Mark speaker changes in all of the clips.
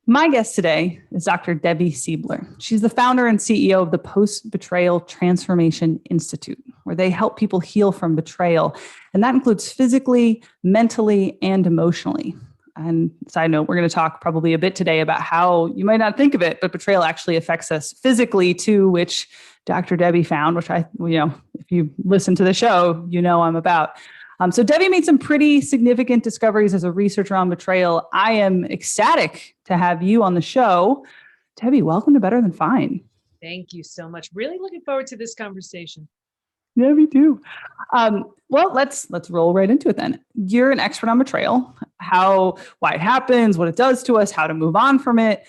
Speaker 1: My guest today is Dr. Debi Silber. She's the founder and CEO of the Postbetrayal Transformation Institute, where they help people heal from betrayal. And that includes physically, mentally, and emotionally. And side note, we're going to talk probably a bit today about how you might not think of it, but betrayal actually affects us physically too, which Dr. Debi found, which if you listen to the show, I'm about. So Debi made some pretty significant discoveries as a researcher on betrayal. I am ecstatic to have you on the show. Debi, welcome to Better Than Fine.
Speaker 2: Thank you so much. Really looking forward to this conversation.
Speaker 1: Yeah, me too. Well, let's roll right into it then. You're an expert on betrayal, why it happens, what it does to us, how to move on from it.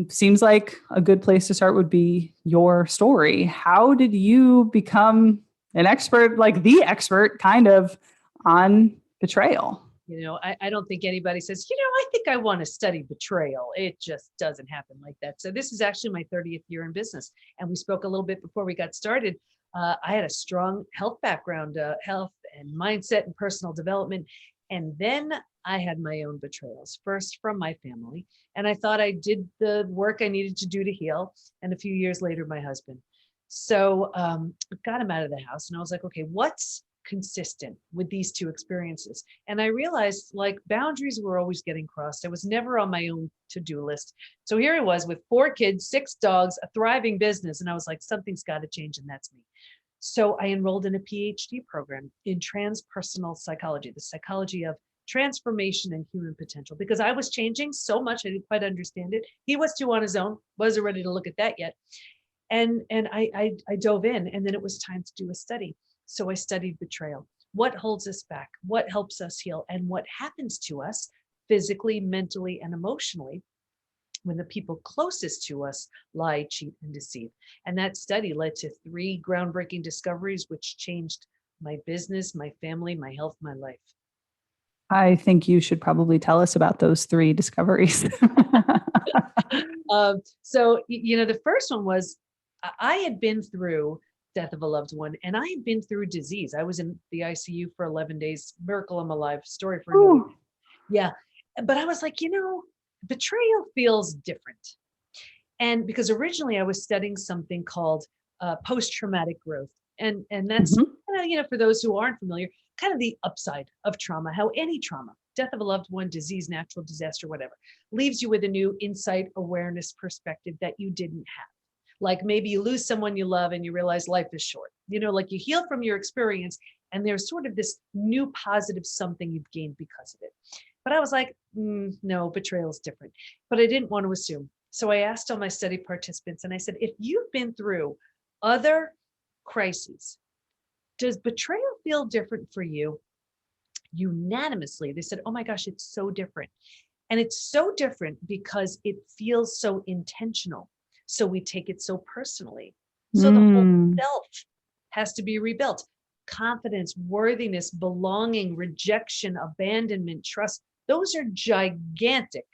Speaker 1: Seems like a good place to start would be your story. How did you become an expert, like the expert kind of on betrayal?
Speaker 2: I don't think anybody says, I think I want to study betrayal. It just doesn't happen like that. So this is actually my 30th year in business. And we spoke a little bit before we got started. I had a strong health background, health and mindset and personal development. And then I had my own betrayals, first from my family. And I thought I did the work I needed to do to heal. And a few years later, my husband. So I got him out of the house and I was like, okay, what's consistent with these two experiences? And I realized boundaries were always getting crossed. I was never on my own to-do list. So here I was with 4 kids, 6 dogs, a thriving business. And I was like, something's got to change. And that's me. So I enrolled in a PhD program in transpersonal psychology, the psychology of transformation and human potential, because I was changing so much. I didn't quite understand it. He was too on his own, wasn't ready to look at that yet. And I dove in, and then it was time to do a study. So I studied betrayal. What holds us back? What helps us heal? And what happens to us physically, mentally, and emotionally when the people closest to us lie, cheat, and deceive? And that study led to 3 groundbreaking discoveries, which changed my business, my family, my health, my life.
Speaker 1: I think you should probably tell us about those 3 discoveries.
Speaker 2: So, the first one was I had been through death of a loved one, and I had been through disease. I was in the ICU for 11 days. Miracle I'm alive. Story for another. Yeah. But I was like, betrayal feels different. And because originally I was studying something called post-traumatic growth. And that's, for those who aren't familiar, kind of the upside of trauma, how any trauma, death of a loved one, disease, natural disaster, whatever, leaves you with a new insight, awareness, perspective that you didn't have. Like maybe you lose someone you love and you realize life is short, like you heal from your experience and there's sort of this new positive something you've gained because of it. But I was like, no, betrayal is different. But I didn't want to assume. So I asked all my study participants and I said, if you've been through other crises, does betrayal feel different for you? Unanimously, they said, oh my gosh, it's so different. And it's so different because it feels so intentional. So we take it so personally. So the whole self has to be rebuilt. Confidence, worthiness, belonging, rejection, abandonment, trust, those are gigantic.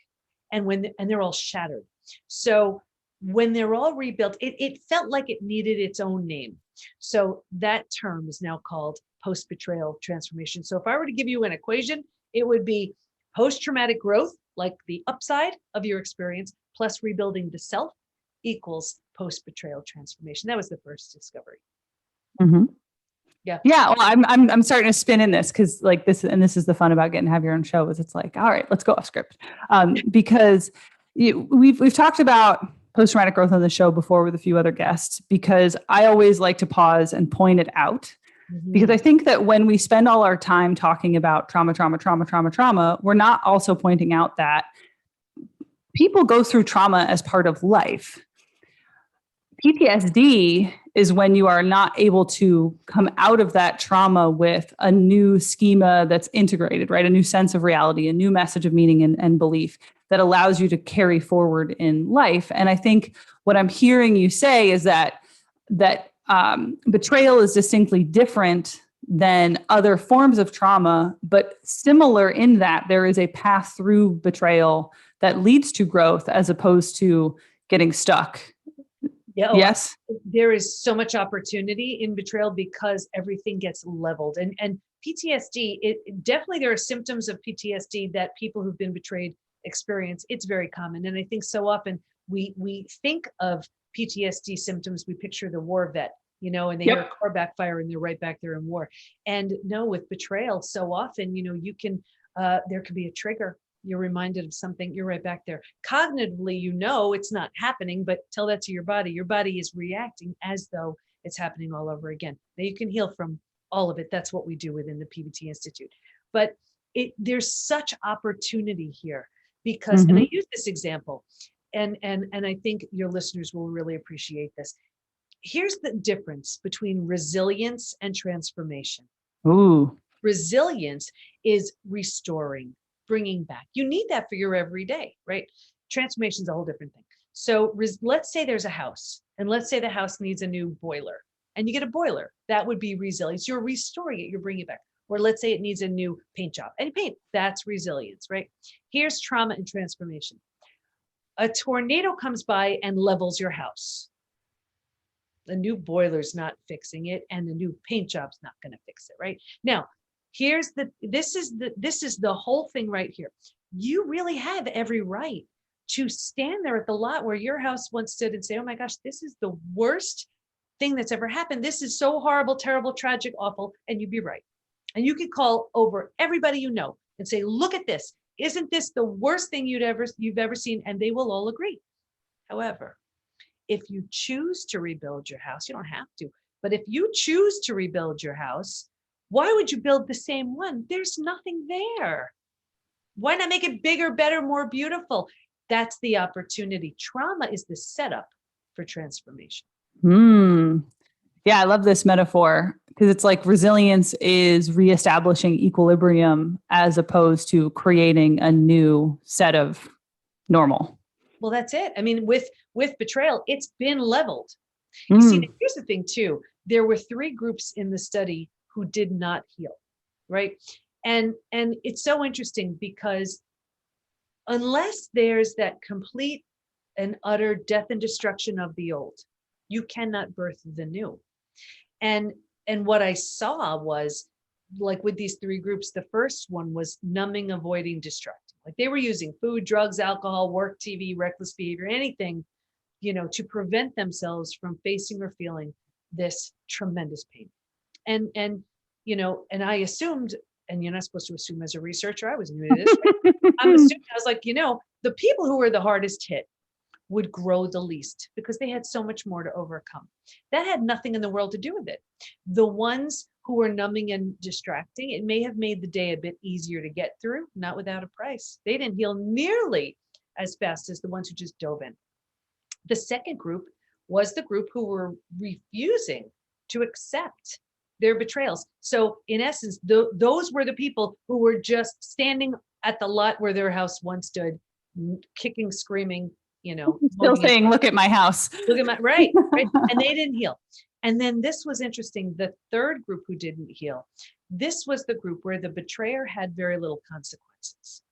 Speaker 2: And they're all shattered. So when they're all rebuilt, it felt like it needed its own name. So that term is now called post-betrayal transformation. So if I were to give you an equation, it would be post-traumatic growth, like the upside of your experience, plus rebuilding the self, equals post-betrayal transformation. That was the first discovery.
Speaker 1: Mm-hmm.
Speaker 2: Yeah.
Speaker 1: Well, I'm starting to spin in this because this is the fun about getting to have your own show is it's like, all right, let's go off script. Because we've talked about post-traumatic growth on the show before with a few other guests, because I always like to pause and point it out. Mm-hmm. Because I think that when we spend all our time talking about trauma, we're not also pointing out that people go through trauma as part of life. PTSD is when you are not able to come out of that trauma with a new schema that's integrated, right? A new sense of reality, a new message of meaning and belief that allows you to carry forward in life. And I think what I'm hearing you say is that betrayal is distinctly different than other forms of trauma, but similar in that there is a path through betrayal that leads to growth as opposed to getting stuck.
Speaker 2: Yeah,
Speaker 1: yes.
Speaker 2: There is so much opportunity in betrayal because everything gets leveled. And PTSD, definitely there are symptoms of PTSD that people who've been betrayed experience, it's very common. And I think so often we think of PTSD symptoms, we picture the war vet, and they hear a car backfire and they're right back there in war. And no, with betrayal, so often, you can, there could be a trigger. You're reminded of something, you're right back there. Cognitively, it's not happening, but tell that to your body. Your body is reacting as though it's happening all over again. Now you can heal from all of it. That's what we do within the PBT Institute. But there's such opportunity here because, and I use this example, and I think your listeners will really appreciate this. Here's the difference between resilience and transformation.
Speaker 1: Ooh.
Speaker 2: Resilience is restoring, bringing back. You need that for your everyday, right? Transformation is a whole different thing. So let's say there's a house, and let's say the house needs a new boiler, and you get a boiler. That would be resilience. You're restoring it, you're bringing it back. Or let's say it needs a new paint job, and paint, that's resilience, right? Here's trauma and transformation. A tornado comes by and levels your house. The new boiler's not fixing it, and the new paint job's not going to fix it, right? Now, this is the whole thing right here. You really have every right to stand there at the lot where your house once stood and say, oh my gosh, this is the worst thing that's ever happened. This is so horrible, terrible, tragic, awful, and you'd be right. And you could call over everybody you know and say, look at this. Isn't this the worst thing you've ever seen? And they will all agree. However, if you choose to rebuild your house, you don't have to, but if you choose to rebuild your house, why would you build the same one? There's nothing there. Why not make it bigger, better, more beautiful? That's the opportunity. Trauma is the setup for transformation.
Speaker 1: Yeah, I love this metaphor because it's like resilience is reestablishing equilibrium as opposed to creating a new set of normal.
Speaker 2: Well, that's it. I mean, with betrayal, it's been leveled. You see, here's the thing too. There were 3 groups in the study who did not heal, right? And it's so interesting because unless there's that complete and utter death and destruction of the old, you cannot birth the new. And what I saw was, like with these 3 groups, the first one was numbing, avoiding, distracting. Like they were using food, drugs, alcohol, work, TV, reckless behavior, anything, to prevent themselves from facing or feeling this tremendous pain. And I assumed, and you're not supposed to assume as a researcher, I was new to this, right? I'm assuming, I was like, the people who were the hardest hit would grow the least because they had so much more to overcome. That had nothing in the world to do with it. The ones who were numbing and distracting, it may have made the day a bit easier to get through, not without a price. They didn't heal nearly as fast as the ones who just dove in. The second group was the group who were refusing to accept their betrayals. So in essence, those were the people who were just standing at the lot where their house once stood, kicking, screaming,
Speaker 1: still saying, look at my house.
Speaker 2: Look at my, right. And they didn't heal. And then this was interesting. The third group who didn't heal, this was the group where the betrayer had very little consequences.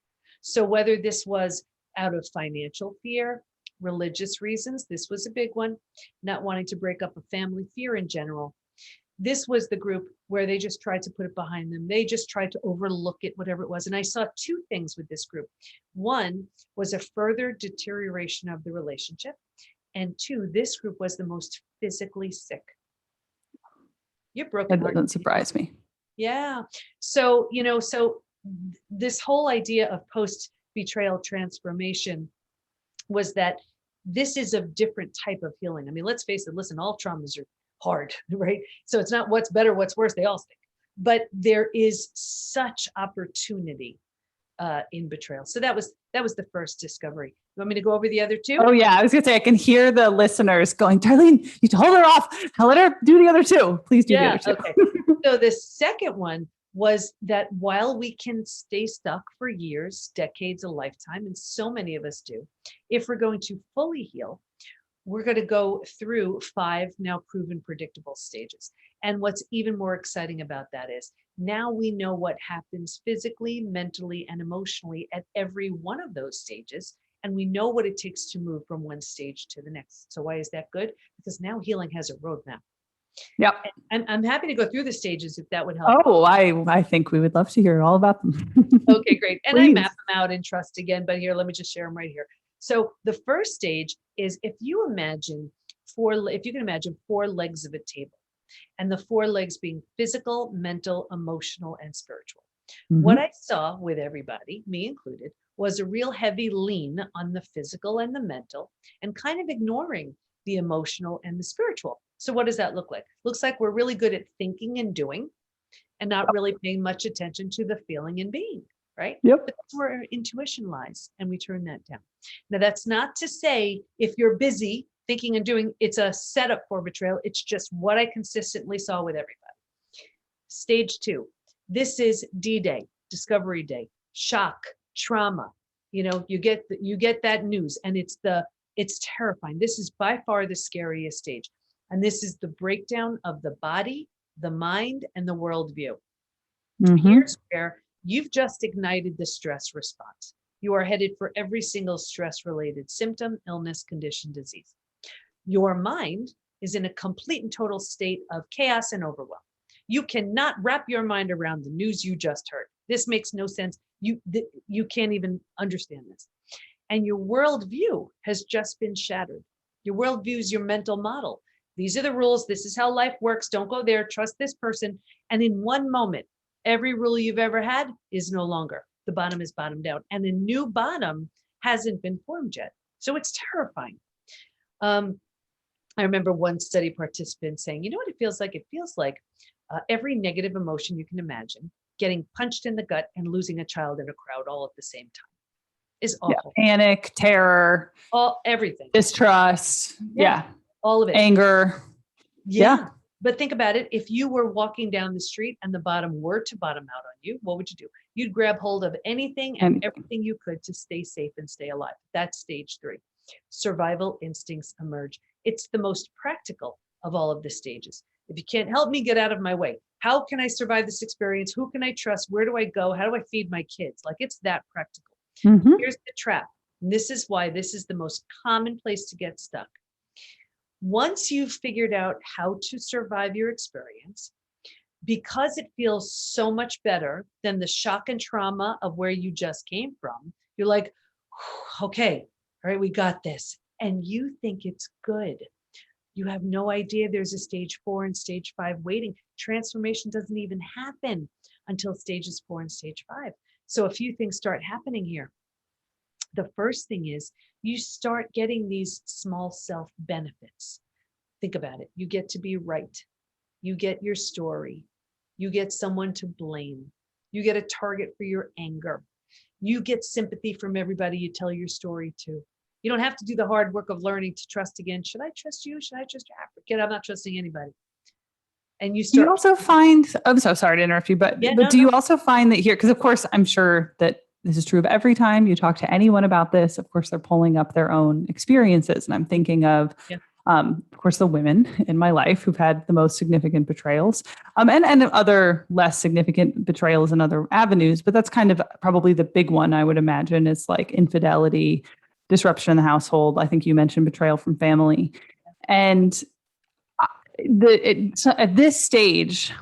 Speaker 2: So whether this was out of financial fear, religious reasons, this was a big one, not wanting to break up a family, fear in general. This was the group where they just tried to put it behind them. They just tried to overlook it, whatever it was. And I saw 2 things with this group. One was a further deterioration of the relationship. And 2, this group was the most physically sick. You're broken.
Speaker 1: That doesn't surprise me.
Speaker 2: Yeah. So, so this whole idea of post-betrayal transformation was that this is a different type of healing. I mean, let's face it, listen, all traumas are hard, right? So it's not what's better, what's worse, they all stink. But there is such opportunity in betrayal. So that was the first discovery. You want me to go over the other 2?
Speaker 1: Oh yeah, I was gonna say I can hear the listeners going, Darlene, you hold her off. Let her do the other 2. Please do the other 2.
Speaker 2: Okay. So the second one was that while we can stay stuck for years, decades, a lifetime, and so many of us do, if we're going to fully heal, we're going to go through 5 now proven predictable stages. And what's even more exciting about that is now we know what happens physically, mentally, and emotionally at every one of those stages. And we know what it takes to move from one stage to the next. So why is that good? Because now healing has a roadmap.
Speaker 1: Yep.
Speaker 2: And I'm happy to go through the stages if that would help.
Speaker 1: Oh, I think we would love to hear all about them.
Speaker 2: Okay, great. And I
Speaker 1: Please.
Speaker 2: map them out in Trust again, but here, let me just share them right here. So the first stage is if you can imagine four legs of a table, and the four legs being physical, mental, emotional, and spiritual. What I saw with everybody, me included, was a real heavy lean on the physical and the mental, and kind of ignoring the emotional and the spiritual. So what does that look like? Looks like we're really good at thinking and doing, and not really paying much attention to the feeling and being, right?
Speaker 1: Yep.
Speaker 2: But that's where our intuition lies, and we turn that down. Now, that's not to say if you're busy thinking and doing, it's a setup for betrayal. It's just what I consistently saw with everybody. Stage 2, this is D-Day, Discovery Day, shock, trauma. You know, you get that news, and it's terrifying. This is by far the scariest stage. And this is the breakdown of the body, the mind, and the worldview. Here's where you've just ignited the stress response. You are headed for every single stress-related symptom, illness, condition, disease. Your mind is in a complete and total state of chaos and overwhelm. You cannot wrap your mind around the news you just heard. This makes no sense. You can't even understand this. And your worldview has just been shattered. Your worldview is your mental model. These are the rules. This is how life works. Don't go there. Trust this person. And in one moment, every rule you've ever had is no longer. The bottom is bottomed out, and a new bottom hasn't been formed yet. So it's terrifying. I remember one study participant saying, you know what it feels like? It feels like every negative emotion you can imagine, getting punched in the gut and losing a child in a crowd all at the same time is awful.
Speaker 1: Yeah. Panic, terror,
Speaker 2: everything.
Speaker 1: Distrust. Yeah.
Speaker 2: All of it.
Speaker 1: Anger. Yeah.
Speaker 2: But think about it. If you were walking down the street and the bottom were to bottom out on you, what would you do? You'd grab hold of anything and everything you could to stay safe and stay alive. That's stage 3. Survival instincts emerge. It's the most practical of all of the stages. If you can't help me, get out of my way. How can I survive this experience? Who can I trust? Where do I go? How do I feed my kids? Like, it's that practical. Here's the trap. And this is why this is the most common place to get stuck. Once you've figured out how to survive your experience, because it feels so much better than the shock and trauma of where you just came from, you're like, okay, all right, we got this. And you think it's good. You have no idea there's a stage 4 and stage 5 waiting. Transformation doesn't even happen until stages 4 and stage 5. So a few things start happening here. The first thing is you start getting these small self benefits. Think about it. You get to be right. You get your story. You get someone to blame. You get a target for your anger. You get sympathy from everybody you tell your story to. You don't have to do the hard work of learning to trust again. Should I trust you? Should I trust you? Forget, I'm not trusting anybody. And you start.
Speaker 1: You also find, I'm so sorry to interrupt you, but you also find that here, because of course, I'm sure that this is true of every time you talk to anyone about this, of course, they're pulling up their own experiences. And I'm thinking of course, the women in my life who've had the most significant betrayals, and other less significant betrayals in other avenues. But that's kind of probably the big one, I would imagine, is like infidelity, disruption in the household. I think you mentioned betrayal from family. And at this stage,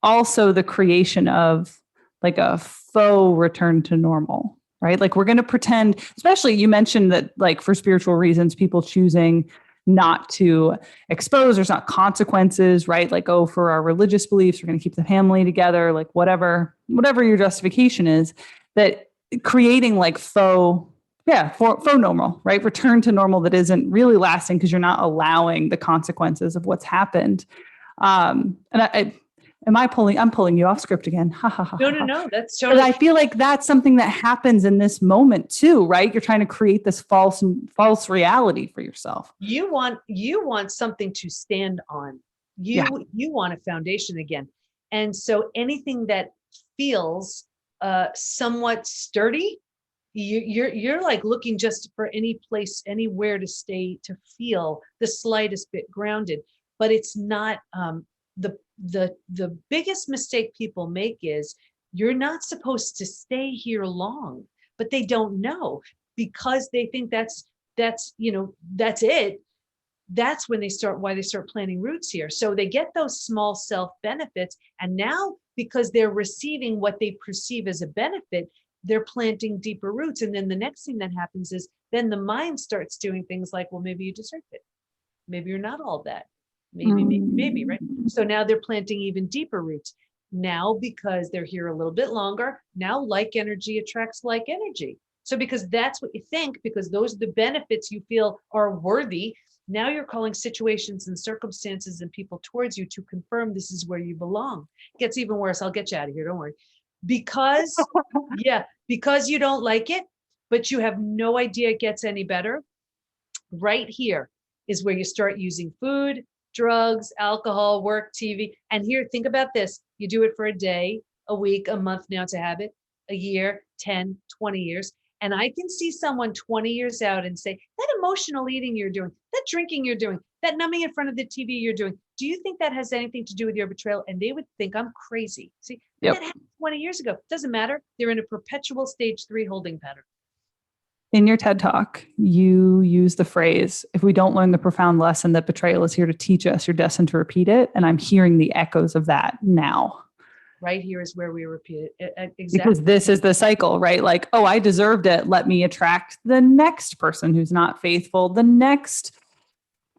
Speaker 1: also the creation of like a faux return to normal, right? Like we're going to pretend, especially you mentioned that like for spiritual reasons, people choosing not to expose, there's not consequences, right? Like, oh, for our religious beliefs, we're going to keep the family together, like whatever your justification is, that creating like faux normal, right? Return to normal that isn't really lasting because you're not allowing the consequences of what's happened. I'm pulling you off script again.
Speaker 2: No. That's totally.
Speaker 1: But I feel like that's something that happens in this moment too, right? You're trying to create this false reality for yourself.
Speaker 2: You want something to stand on. You want a foundation again. And so anything that feels somewhat sturdy, you're like looking just for any place, anywhere to stay, to feel the slightest bit grounded. But it's not the biggest mistake people make is you're not supposed to stay here long, but they don't know because they think that's it. that's when why they start planting roots here. So they get those small self benefits. And now, because they're receiving what they perceive as a benefit, they're planting deeper roots. And then the next thing that happens is then the mind starts doing things like, well, maybe you deserve it. Maybe you're not all that. Maybe, right? So now they're planting even deeper roots. Now, because they're here a little bit longer, now like energy attracts like energy. So because that's what you think, because those are the benefits you feel are worthy, now you're calling situations and circumstances and people towards you to confirm this is where you belong. It gets even worse. I'll get you out of here. Don't worry. Because you don't like it, but you have no idea it gets any better. Right here is where you start using food, drugs, alcohol, work, TV. And here, think about this. You do it for a day, a week, a month, now it's a habit, a year, 10, 20 years. And I can see someone 20 years out and say, that emotional eating you're doing, that drinking you're doing, that numbing in front of the TV you're doing, do you think that has anything to do with your betrayal? And they would think I'm crazy. See, that happened 20 years ago. Doesn't matter. They're in a perpetual stage 3 holding pattern.
Speaker 1: In your TED Talk, you use the phrase, if we don't learn the profound lesson that betrayal is here to teach us, you're destined to repeat it. And I'm hearing the echoes of that now.
Speaker 2: Right here is where we repeat it. Exactly.
Speaker 1: Because this is the cycle, right? Like, oh, I deserved it. Let me attract the next person who's not faithful, the next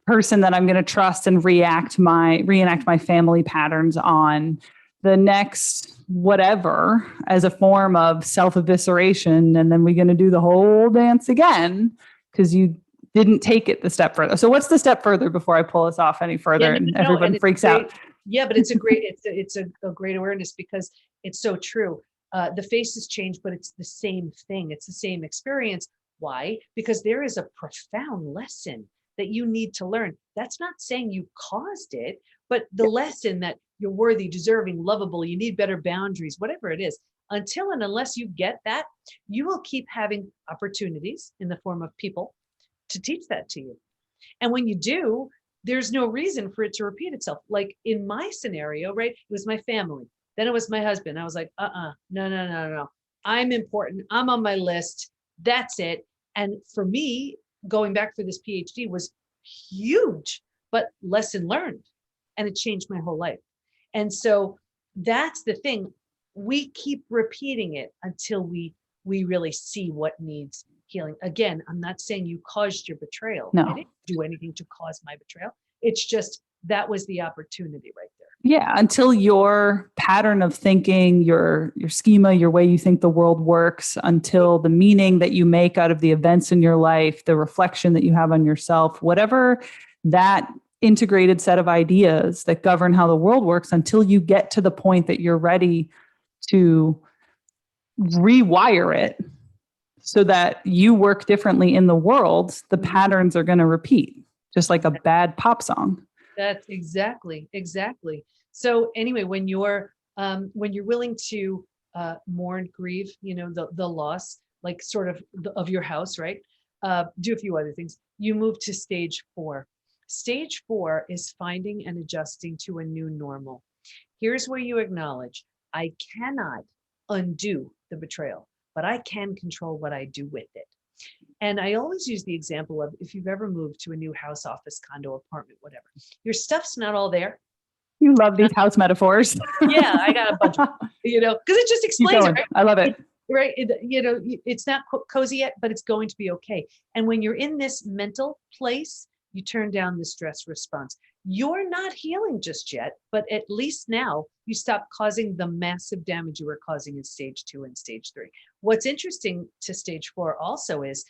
Speaker 1: person that I'm going to trust and reenact my family patterns on, the next whatever, as a form of self-evisceration. And then we're going to do the whole dance again because you didn't take it the step further. So what's the step further before I pull us off any further and everyone freaks out?
Speaker 2: Yeah, but it's a great awareness because it's so true. The faces change, but it's the same thing. It's the same experience. Why? Because there is a profound lesson that you need to learn. That's not saying you caused it, but the lesson that you're worthy, deserving, lovable, you need better boundaries, whatever it is. Until and unless you get that, you will keep having opportunities in the form of people to teach that to you. And when you do, there's no reason for it to repeat itself. Like in my scenario, right? It was my family. Then it was my husband. I was like, no. I'm important. I'm on my list. That's it. And for me, going back for this PhD was huge, but lesson learned. And it changed my whole life. And so that's the thing. We keep repeating it until we really see what needs healing. Again, I'm not saying you caused your betrayal.
Speaker 1: No.
Speaker 2: I didn't do anything to cause my betrayal. It's just that was the opportunity right there.
Speaker 1: Yeah, until your pattern of thinking, your schema, your way you think the world works, until the meaning that you make out of the events in your life, the reflection that you have on yourself, whatever that integrated set of ideas that govern how the world works, until you get to the point that you're ready to rewire it so that you work differently in the world, the patterns are going to repeat, just like a bad pop song.
Speaker 2: That's exactly. So anyway, when you're willing to mourn, grieve, the loss, like sort of your house, right? Do a few other things. You move to stage 4. Stage 4 is finding and adjusting to a new normal. Here's where you acknowledge, I cannot undo the betrayal, but I can control what I do with it. And I always use the example of if you've ever moved to a new house, office, condo, apartment, whatever, your stuff's not all there.
Speaker 1: You love these house metaphors.
Speaker 2: Yeah, I got a bunch of, because it just explains it, right?
Speaker 1: I love it.
Speaker 2: Right. It's not cozy yet, but it's going to be okay. And when you're in this mental place, you turn down the stress response. You're not healing just yet, but at least now you stop causing the massive damage you were causing in stage 2 and stage 3. What's interesting to stage 4 also is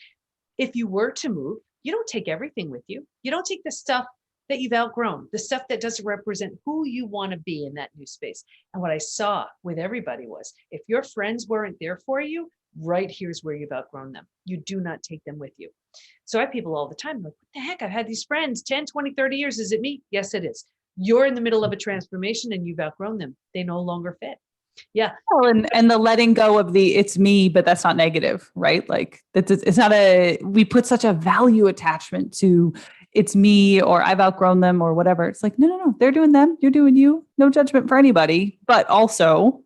Speaker 2: if you were to move, you don't take everything with you. You don't take the stuff that you've outgrown, the stuff that doesn't represent who you want to be in that new space. And what I saw with everybody was if your friends weren't there for you, right here's where you've outgrown them. You do not take them with you. So I have people all the time like, what the heck? I've had these friends 10, 20, 30 years. Is it me? Yes, it is. You're in the middle of a transformation and you've outgrown them. They no longer fit. Yeah.
Speaker 1: Well, and the letting go of the it's me, but that's not negative, right? Like it's not we put such a value attachment to it's me or I've outgrown them or whatever. It's like, no, they're doing them. You're doing you. No judgment for anybody, but also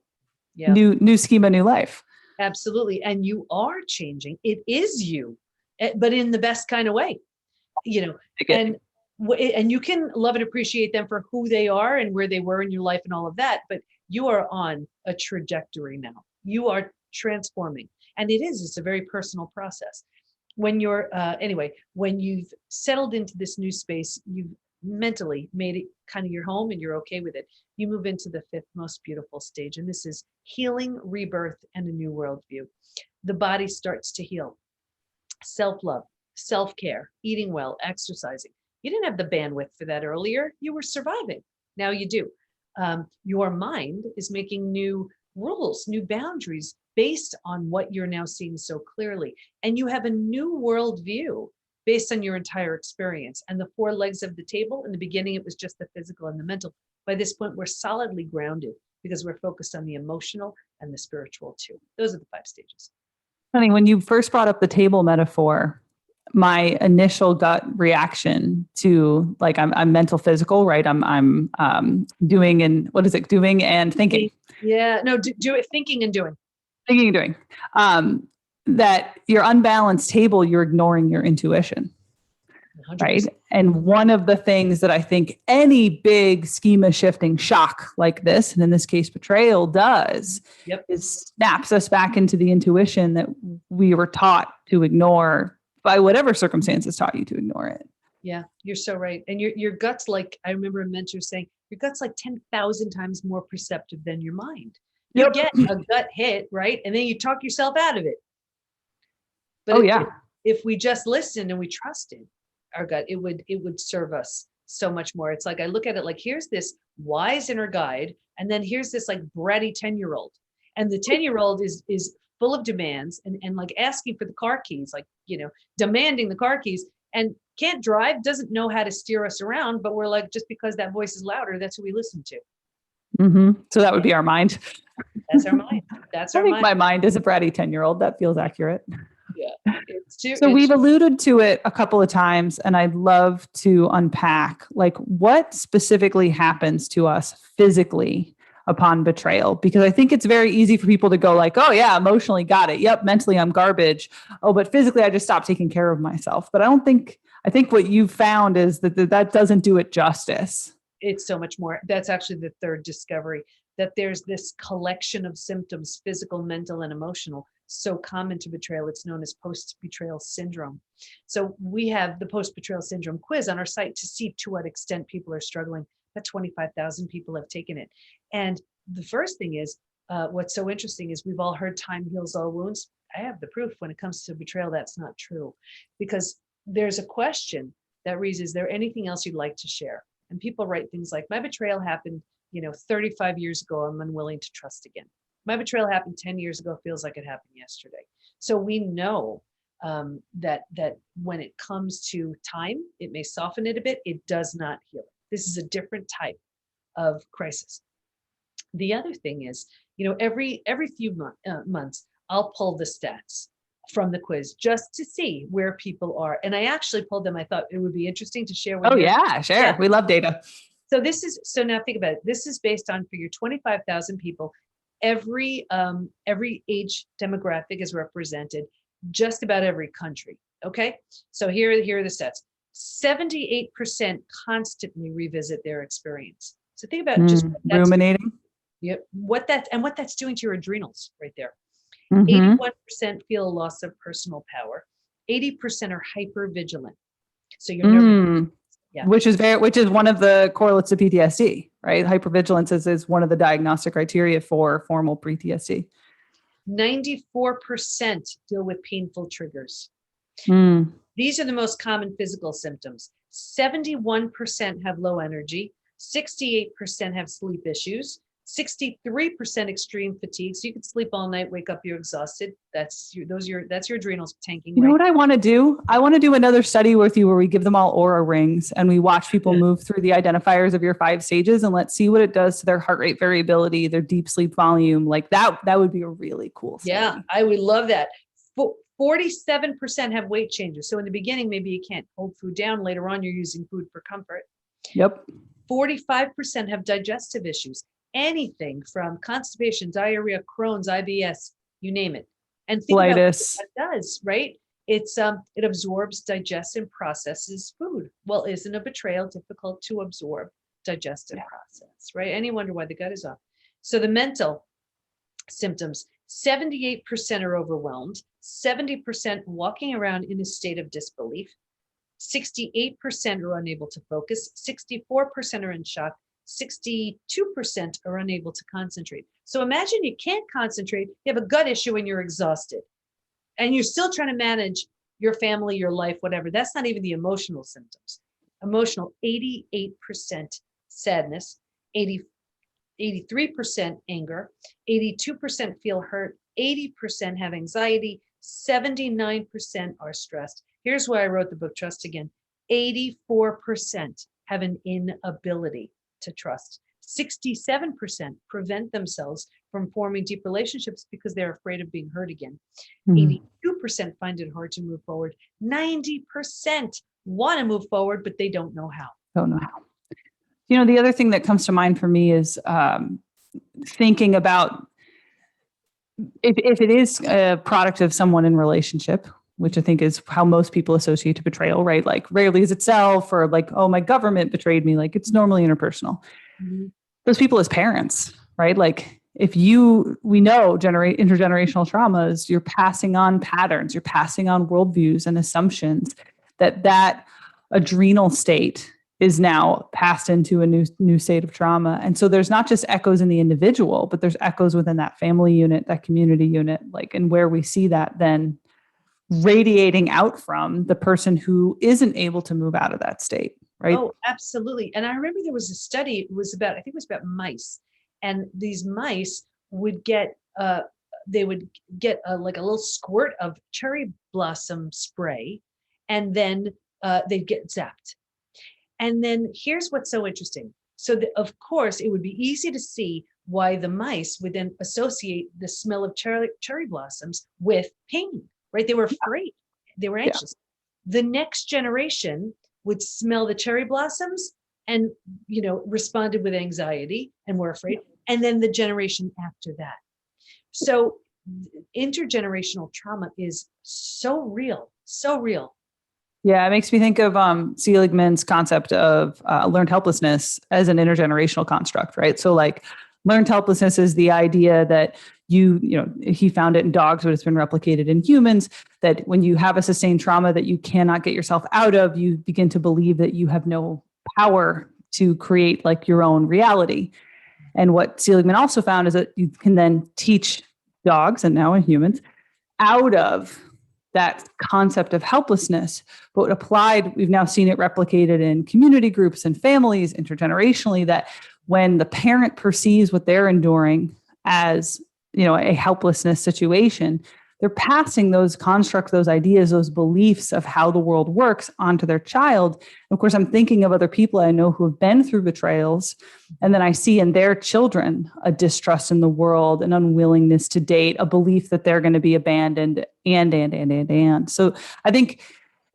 Speaker 1: new schema, new life.
Speaker 2: Absolutely. And you are changing. It is you, but in the best kind of way, and And you can love and appreciate them for who they are and where they were in your life and all of that, but you are on a trajectory now. You are transforming. And it's a very personal process. When you're, when you've settled into this new space, you've mentally made it kind of your home and you're okay with it, you move into the fifth most beautiful stage. And this is healing, rebirth, and a new worldview. The body starts to heal. Self-love, self-care, eating well, exercising. You didn't have the bandwidth for that earlier. You were surviving. Now you do. Your mind is making new rules, new boundaries based on what you're now seeing so clearly. And you have a new worldview based on your entire experience. And the four legs of the table, in the beginning, it was just the physical and the mental. By this point, we're solidly grounded because we're focused on the emotional and the spiritual too. Those are the 5 stages.
Speaker 1: Funny, when you first brought up the table metaphor, my initial gut reaction to like I'm mental physical, right? I'm doing and what is it? Doing and thinking.
Speaker 2: Yeah, no, do it, thinking and doing.
Speaker 1: Thinking and doing. That your unbalanced table, you're ignoring your intuition. 100%. Right. And one of the things that I think any big schema shifting shock like this, and in this case, betrayal does, is snaps us back into the intuition that we were taught to ignore by whatever circumstances taught you to ignore it.
Speaker 2: Yeah, you're so right. And your gut's like, I remember a mentor saying, your gut's like 10,000 times more perceptive than your mind. You get a gut hit, right? And then you talk yourself out of it. But if we just listened and we trusted our gut, it would serve us so much more. It's like, I look at it like, here's this wise inner guide, and then here's this like bratty 10-year-old. And the 10-year-old is full of demands and like asking for the car keys, like, demanding the car keys, and can't drive, doesn't know how to steer us around. But we're like, just because that voice is louder, that's who we listen to.
Speaker 1: Mm-hmm. So that would be our mind.
Speaker 2: That's our mind. That's our mind.
Speaker 1: My mind is a bratty 10-year-old. That feels accurate.
Speaker 2: Yeah.
Speaker 1: So we've alluded to it a couple of times, and I'd love to unpack like what specifically happens to us physically upon betrayal, because I think it's very easy for people to go like, oh yeah, emotionally got it. Yep. Mentally I'm garbage. Oh, but physically I just stopped taking care of myself. But I think what you've found is that doesn't do it justice.
Speaker 2: It's so much more. That's actually the third discovery, that there's this collection of symptoms, physical, mental, and emotional, so common to betrayal. It's known as post-betrayal syndrome. So we have the post-betrayal syndrome quiz on our site to see to what extent people are struggling. About 25,000 people have taken it. And the first thing is, what's so interesting is we've all heard time heals all wounds. I have the proof when it comes to betrayal, that's not true. Because there's a question that reads, is there anything else you'd like to share? And people write things like, my betrayal happened, 35 years ago, I'm unwilling to trust again. My betrayal happened 10 years ago, feels like it happened yesterday. So we know that when it comes to time, it may soften it a bit. It does not heal it. This is a different type of crisis. The other thing is, every few months, I'll pull the stats from the quiz just to see where people are. And I actually pulled them. I thought it would be interesting to share with you.
Speaker 1: Oh yeah, sure. Yeah. We love data.
Speaker 2: So now think about it. This is based on, for your 25,000 people, every age demographic is represented, just about every country. Okay. So here are the stats. 78% constantly revisit their experience. So think about just
Speaker 1: ruminating.
Speaker 2: Yep. What that's doing to your adrenals right there.
Speaker 1: Mm-hmm.
Speaker 2: 81% feel a loss of personal power. 80% are hyper vigilant. So you're nervous. Yeah.
Speaker 1: Which is one of the correlates to PTSD, right? Hypervigilance is one of the diagnostic criteria for formal PTSD.
Speaker 2: 94% deal with painful triggers. These are the most common physical symptoms. 71% have low energy. 68% have sleep issues. 63% extreme fatigue. So you could sleep all night, wake up, you're exhausted. That's your adrenals tanking.
Speaker 1: You know what I want to do? I want to do another study with you where we give them all aura rings and we watch people move through the identifiers of your 5 stages, and let's see what it does to their heart rate variability, their deep sleep volume. Like that would be a really cool study.
Speaker 2: Yeah, I would love that. 47% have weight changes. So in the beginning, maybe you can't hold food down. Later on, you're using food for comfort.
Speaker 1: Yep.
Speaker 2: 45% have digestive issues. Anything from constipation, diarrhea, Crohn's, IBS, you name it. And think about what that does, right? It absorbs, digests, and processes food. Well, isn't a betrayal difficult to absorb, digest, and process, right? And you wonder why the gut is off. So the mental symptoms, 78% are overwhelmed, 70% walking around in a state of disbelief, 68% are unable to focus, 64% are in shock, 62% are unable to concentrate. So imagine you can't concentrate, you have a gut issue, and you're exhausted. And you're still trying to manage your family, your life, whatever. That's not even the emotional symptoms. Emotional, 88% sadness, 83% anger, 82% feel hurt, 80% have anxiety, 79% are stressed. Here's why I wrote the book, Trust Again. 84% have an inability to trust. 67% prevent themselves from forming deep relationships because they're afraid of being hurt again. 82% find it hard to move forward. 90% want to move forward, but they don't know how.
Speaker 1: Don't know how. You know, the other thing that comes to mind for me is thinking about if it is a product of someone in relationship, which I think is how most people associate to betrayal, right? Like rarely is it self, or like, oh, my government betrayed me. Like it's normally interpersonal. Mm-hmm. Those people as parents, right? Like we know intergenerational traumas, you're passing on patterns, you're passing on worldviews and assumptions that adrenal state is now passed into a new state of trauma. And so there's not just echoes in the individual, but there's echoes within that family unit, that community unit, like, and where we see that then radiating out from the person who isn't able to move out of that state, right?
Speaker 2: Oh, absolutely. And I remember there was a study, I think it was about mice. And these mice would get, like a little squirt of cherry blossom spray, and then they'd get zapped. And then here's what's so interesting. So of course, it would be easy to see why the mice would then associate the smell of cherry blossoms with pain, right? They were afraid. They were anxious. Yeah. The next generation would smell the cherry blossoms and, responded with anxiety and were afraid. And then the generation after that. So intergenerational trauma is so real, so real.
Speaker 1: Yeah, it makes me think of Seligman's concept of learned helplessness as an intergenerational construct, right? So like learned helplessness is the idea that he found it in dogs, but it's been replicated in humans, that when you have a sustained trauma that you cannot get yourself out of, you begin to believe that you have no power to create like your own reality. And what Seligman also found is that you can then teach dogs, and now in humans, out of that concept of helplessness, but applied, we've now seen it replicated in community groups and families intergenerationally, that when the parent perceives what they're enduring as, a helplessness situation, they're passing those constructs, those ideas, those beliefs of how the world works onto their child. And of course, I'm thinking of other people I know who have been through betrayals, and then I see in their children a distrust in the world, an unwillingness to date, a belief that they're going to be abandoned, and. So I think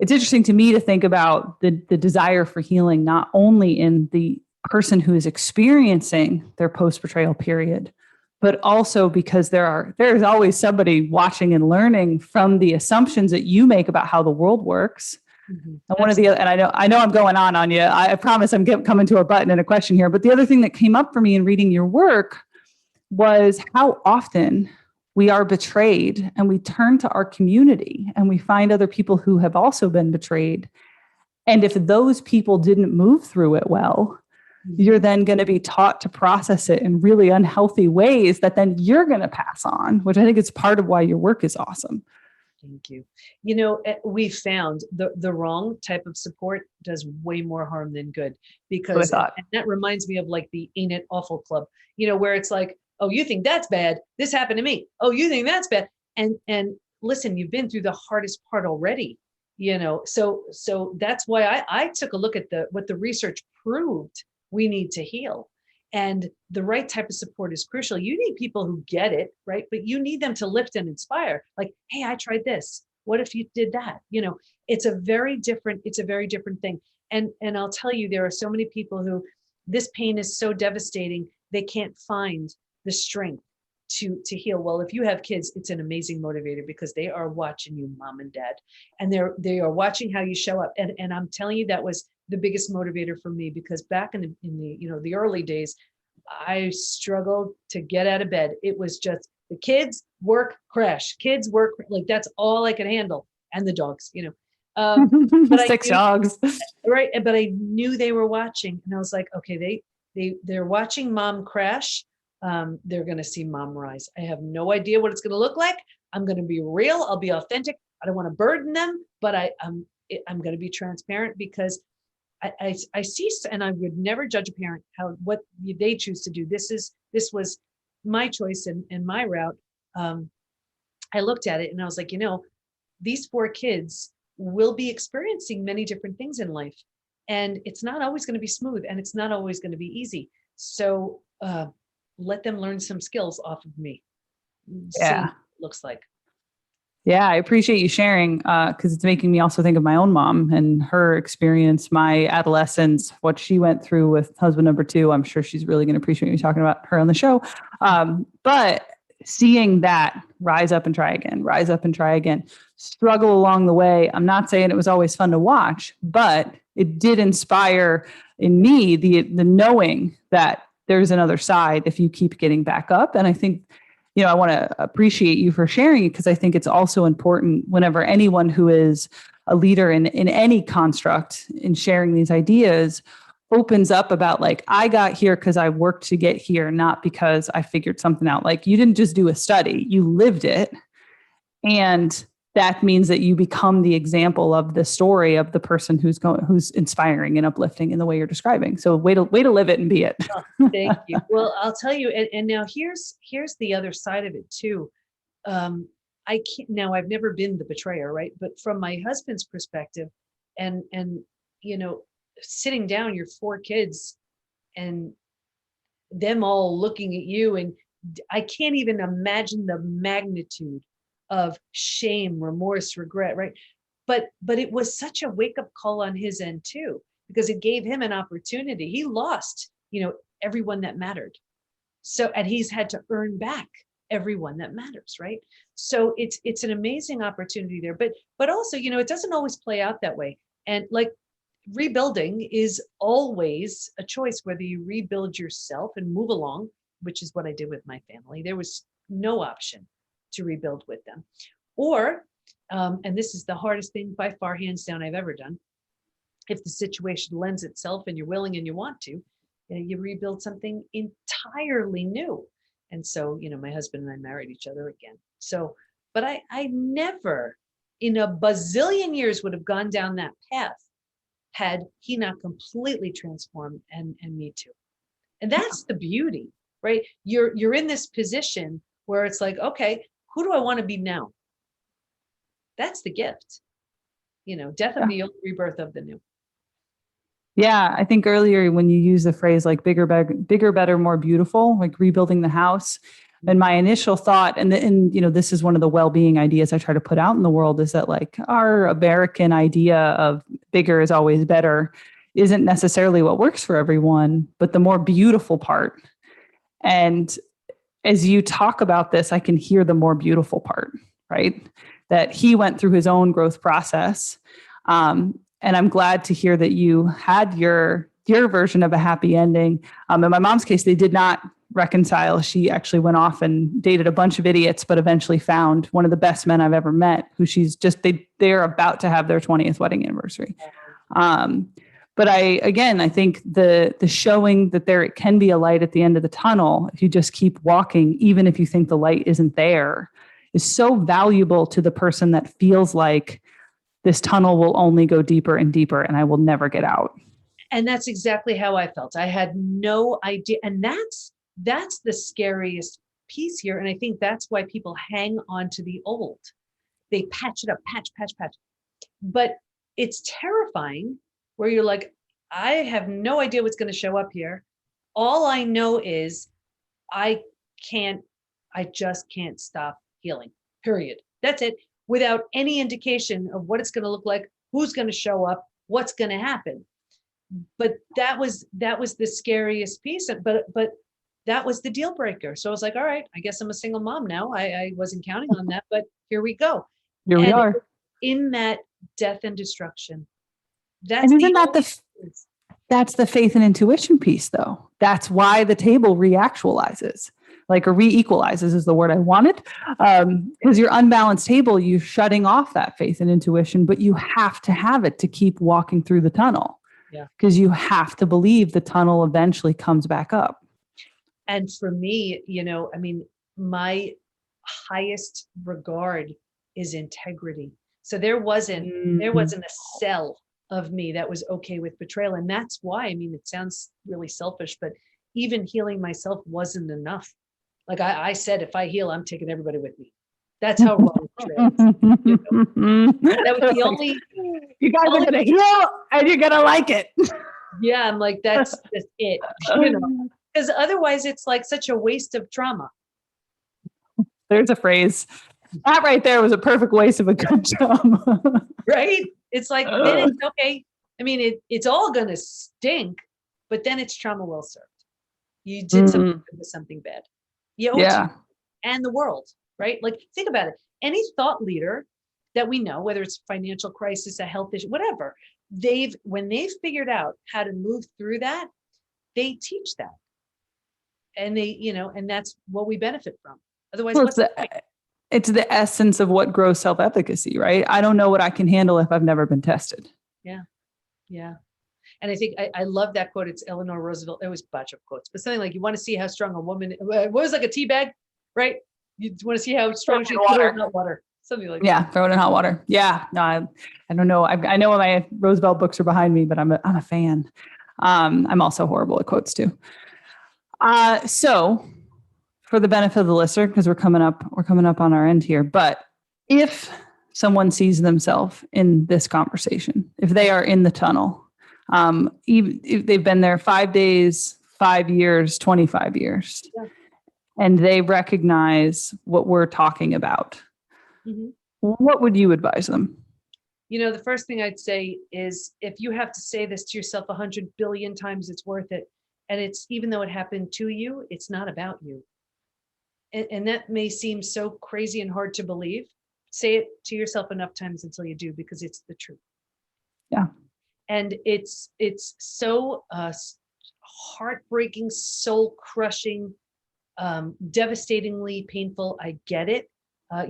Speaker 1: it's interesting to me to think about the desire for healing, not only in the person who is experiencing their post-betrayal period, but also because there's always somebody watching and learning from the assumptions that you make about how the world works. Mm-hmm. And one of the, and I know I'm going on you. I promise I'm coming to a button and a question here. But the other thing that came up for me in reading your work was how often we are betrayed, and we turn to our community and we find other people who have also been betrayed. And if those people didn't move through it well, you're then going to be taught to process it in really unhealthy ways that then you're going to pass on, which I think is part of why your work is awesome.
Speaker 2: Thank you. We found the wrong type of support does way more harm than good, because and that reminds me of like the Ain't It Awful Club, where it's like, oh, you think that's bad? This happened to me. Oh, you think that's bad? And listen, you've been through the hardest part already, so that's why I took a look at what the research proved we need to heal. And the right type of support is crucial. You need people who get it, right? But you need them to lift and inspire. Like, hey, I tried this. What if you did that? It's a very different thing. And I'll tell you, there are so many people who this pain is so devastating, they can't find the strength to heal. Well, if you have kids, it's an amazing motivator because they are watching you, mom and dad, and they are watching how you show up. And I'm telling you, that was the biggest motivator for me, because back in the the early days, I struggled to get out of bed. It was just the kids, work, crash, kids, work, like that's all I could handle, and the dogs, But I
Speaker 1: 6
Speaker 2: knew,
Speaker 1: dogs.
Speaker 2: right, but I knew they were watching, and I was like, okay, they're watching mom crash. They're going to see mom rise. I have no idea what it's going to look like. I'm going to be real. I'll be authentic. I don't want to burden them, but I'm going to be transparent, because I see, and I would never judge a parent what they choose to do. This was my choice and my route. I looked at it and I was like, these 4 kids will be experiencing many different things in life, and it's not always going to be smooth, and it's not always going to be easy. So let them learn some skills off of me. See what it looks like.
Speaker 1: Yeah, I appreciate you sharing, because it's making me also think of my own mom and her experience, my adolescence, what she went through with husband number 2. I'm sure she's really going to appreciate me talking about her on the show. But seeing that rise up and try again, struggle along the way. I'm not saying it was always fun to watch, but it did inspire in me the knowing that there's another side if you keep getting back up. And I think, I want to appreciate you for sharing it, because I think it's also important whenever anyone who is a leader in any construct in sharing these ideas opens up about, like, I got here because I worked to get here, not because I figured something out. Like, you didn't just do a study, you lived it. And that means that you become the example of the story of the person who's inspiring and uplifting in the way you're describing. So way to live it and be it.
Speaker 2: Oh, thank you. Well, I'll tell you, and now here's the other side of it too. I can't, now I've never been the betrayer, right? But from my husband's perspective, and sitting down your 4 kids and them all looking at you, and I can't even imagine the magnitude of shame, remorse, regret, right? But it was such a wake-up call on his end too, because it gave him an opportunity. He lost, everyone that mattered. So, and he's had to earn back everyone that matters, right? So it's an amazing opportunity there. But also, it doesn't always play out that way. And like, rebuilding is always a choice, whether you rebuild yourself and move along, which is what I did with my family. There was no option to rebuild with them. Or, and this is the hardest thing by far, hands down, I've ever done. If the situation lends itself and you're willing and you want to, you rebuild something entirely new. And so, my husband and I married each other again. So, but I never in a bazillion years would have gone down that path had he not completely transformed and me too. And that's the beauty, right? You're in this position where it's like, okay, who do I want to be now? That's the gift, death of the old, rebirth of the new.
Speaker 1: Yeah, I think earlier when you use the phrase like bigger, better, more beautiful, like rebuilding the house, and my initial thought, and this is one of the well-being ideas I try to put out in the world, is that, like, our American idea of bigger is always better isn't necessarily what works for everyone, but the more beautiful part. And as you talk about this, I can hear the more beautiful part, right? That he went through his own growth process. And I'm glad to hear that you had your version of a happy ending. In my mom's case, they did not reconcile. She actually went off and dated a bunch of idiots, but eventually found one of the best men I've ever met, who they're about to have their 20th wedding anniversary. But I think the showing that there can be a light at the end of the tunnel, if you just keep walking, even if you think the light isn't there, is so valuable to the person that feels like this tunnel will only go deeper and deeper and I will never get out.
Speaker 2: And that's exactly how I felt. I had no idea. And that's the scariest piece here. And I think that's why people hang on to the old. They patch it up, patch. But it's terrifying where you're like, I have no idea what's going to show up here. All I know is I just can't stop healing, period. That's it. Without any indication of what it's going to look like, who's going to show up, what's going to happen. But that was the scariest piece. But that was the deal breaker. So I was like, all right, I guess I'm a single mom now. I wasn't counting on that, but here we go.
Speaker 1: Here we
Speaker 2: And
Speaker 1: are.
Speaker 2: in that death and destruction,
Speaker 1: And
Speaker 2: that's
Speaker 1: isn't
Speaker 2: the
Speaker 1: that
Speaker 2: only
Speaker 1: that's the faith and intuition piece, though? That's why the table reactualizes, like, or re-equalizes is the word I wanted. Because your unbalanced table, you're shutting off that faith and intuition, but you have to have it to keep walking through the tunnel.
Speaker 2: Yeah.
Speaker 1: Because you have to believe the tunnel eventually comes back up.
Speaker 2: And for me, I mean, my highest regard is integrity. So there wasn't a cell of me that was okay with betrayal. And that's why, I mean, it sounds really selfish, but even healing myself wasn't enough. Like I said, if I heal, I'm taking everybody with me. That's how wrong betrayal is. That was the only.
Speaker 1: You guys are gonna heal and you're gonna like it.
Speaker 2: Yeah, I'm like, that's it. Because otherwise it's like such a waste of trauma.
Speaker 1: There's a phrase. That right there was a perfect waste of a good job.
Speaker 2: Right? It's like, then it's okay. I mean, it's all going to stink, but then it's trauma well served. You did something good with something bad. You owe it to you and the world, right? Like, think about it. Any thought leader that we know, whether it's financial crisis, a health issue, whatever, when they've figured out how to move through that, they teach that. And and that's what we benefit from. Otherwise,
Speaker 1: it's the essence of what grows self-efficacy, right? I don't know what I can handle if I've never been tested.
Speaker 2: Yeah. Yeah. And I think I love that quote. It's Eleanor Roosevelt. It was a bunch of quotes, but something like, you want to see how strong a woman, what was like a tea bag, right? You want to see how strong she is, put her in hot water. Something like that.
Speaker 1: Yeah, throw it in hot water. Yeah. No, I don't know. I know my Roosevelt books are behind me, but I'm a fan. I'm also horrible at quotes too. So for the benefit of the listener, because we're coming up on our end here, but if someone sees themselves in this conversation, if they are in the tunnel, even if they've been there 5 days, 5 years, 25 years, and they recognize what we're talking about, what would you advise them?
Speaker 2: The first thing I'd say is, if you have to say this to yourself 100 billion times, it's worth it. And it's, even though it happened to you, it's not about you. And that may seem so crazy and hard to believe. Say it to yourself enough times until you do, because it's the truth.
Speaker 1: Yeah.
Speaker 2: And it's so heartbreaking, soul crushing, devastatingly painful. I get it.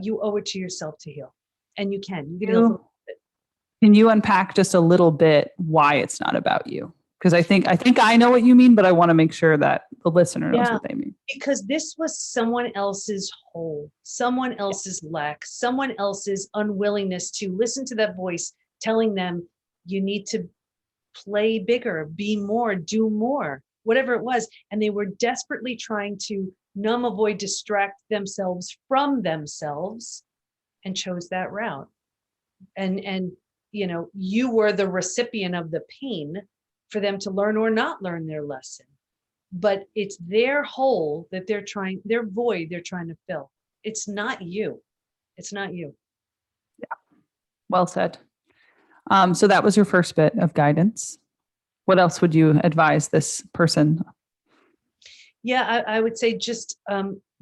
Speaker 2: You owe it to yourself to heal, and you can heal.
Speaker 1: Can you unpack just a little bit why it's not about you? Because I think I know what you mean, but I want to make sure that the listener knows what they mean.
Speaker 2: Because this was someone else's hole, someone else's lack, someone else's unwillingness to listen to that voice telling them, you need to play bigger, be more, do more, whatever it was. And they were desperately trying to numb, avoid, distract themselves from themselves, and chose that route. And you were the recipient of the pain for them to learn or not learn their lesson. But it's their hole that their void they're trying to fill. It's not you. It's not you.
Speaker 1: Yeah. Well said. So that was your first bit of guidance. What else would you advise this person?
Speaker 2: Yeah, I would say just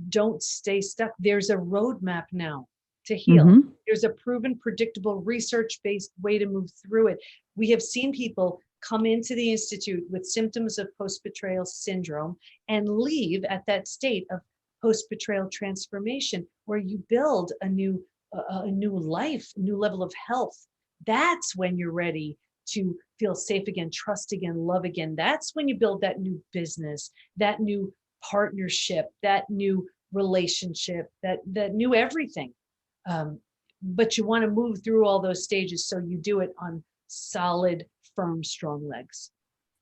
Speaker 2: don't stay stuck. There's a roadmap now to heal. There's a proven, predictable, research-based way to move through it. We have seen people come into the Institute with symptoms of post-betrayal syndrome and leave at that state of post-betrayal transformation, where you build a new life, new level of health. That's when you're ready to feel safe again, trust again, love again. That's when you build that new business, that new partnership, that new relationship, that new everything. But you want to move through all those stages so you do it on solid, firm, strong legs.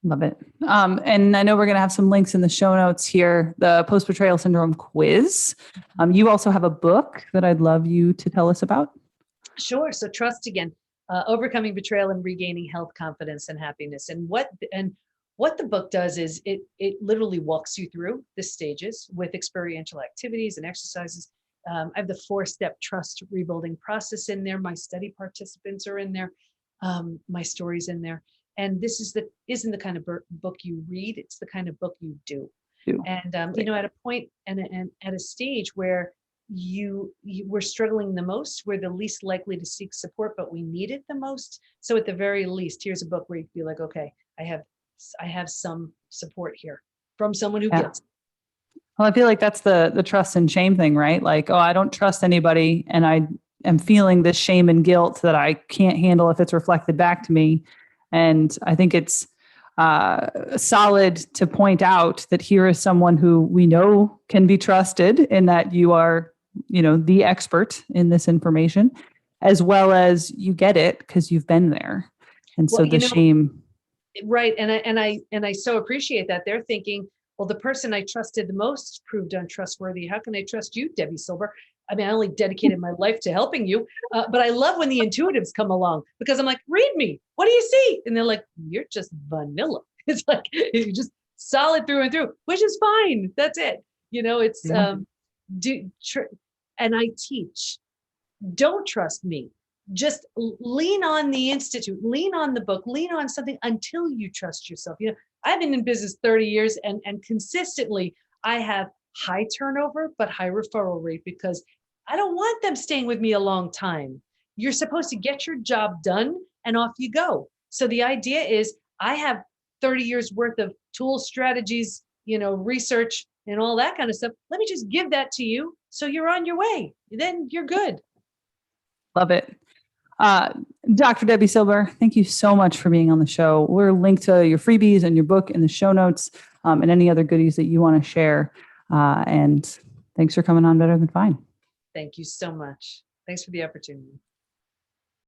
Speaker 1: Love it. And I know we're going to have some links in the show notes here, the post-betrayal syndrome quiz. You also have a book that I'd love you to tell us about.
Speaker 2: Sure. So Trust Again, Overcoming Betrayal and Regaining Health, Confidence, and Happiness. And what the book does is it literally walks you through the stages with experiential activities and exercises. I have the 4-step trust rebuilding process in there. My study participants are in there. My story's in there. And this isn't the kind of book you read. It's the kind of book you do.
Speaker 1: do.
Speaker 2: And, at a point and at a stage where you were struggling the most, we're the least likely to seek support, but we need it the most. So at the very least, here's a book where you can be like, okay, I have some support here from someone who gets it.
Speaker 1: Well, I feel like that's the trust and shame thing, right? Like, oh, I don't trust anybody, and I am feeling this shame and guilt that I can't handle if it's reflected back to me. And I think it's solid to point out that here is someone who we know can be trusted, in that you are, the expert in this information, as well as you get it because you've been there. And so the shame.
Speaker 2: Right. And I so appreciate that. They're thinking, well, the person I trusted the most proved untrustworthy. How can I trust you, Debi Silber? I mean, I only dedicated my life to helping you, but I love when the intuitives come along, because I'm like, read me. What do you see? And they're like, you're just vanilla. It's like, you're just solid through and through, which is fine. That's it. It's, and I teach, don't trust me. Just lean on the institute, lean on the book, lean on something until you trust yourself. I've been in business 30 years and consistently I have high turnover, but high referral rate, because I don't want them staying with me a long time. You're supposed to get your job done and off you go. So the idea is, I have 30 years worth of tools, strategies, research and all that kind of stuff. Let me just give that to you, so you're on your way. Then you're good.
Speaker 1: Love it. Dr. Debi Silber, thank you so much for being on the show. We're linked to your freebies and your book in the show notes, and any other goodies that you want to share. And thanks for coming on Better Than Fine.
Speaker 2: Thank you so much. Thanks for the opportunity.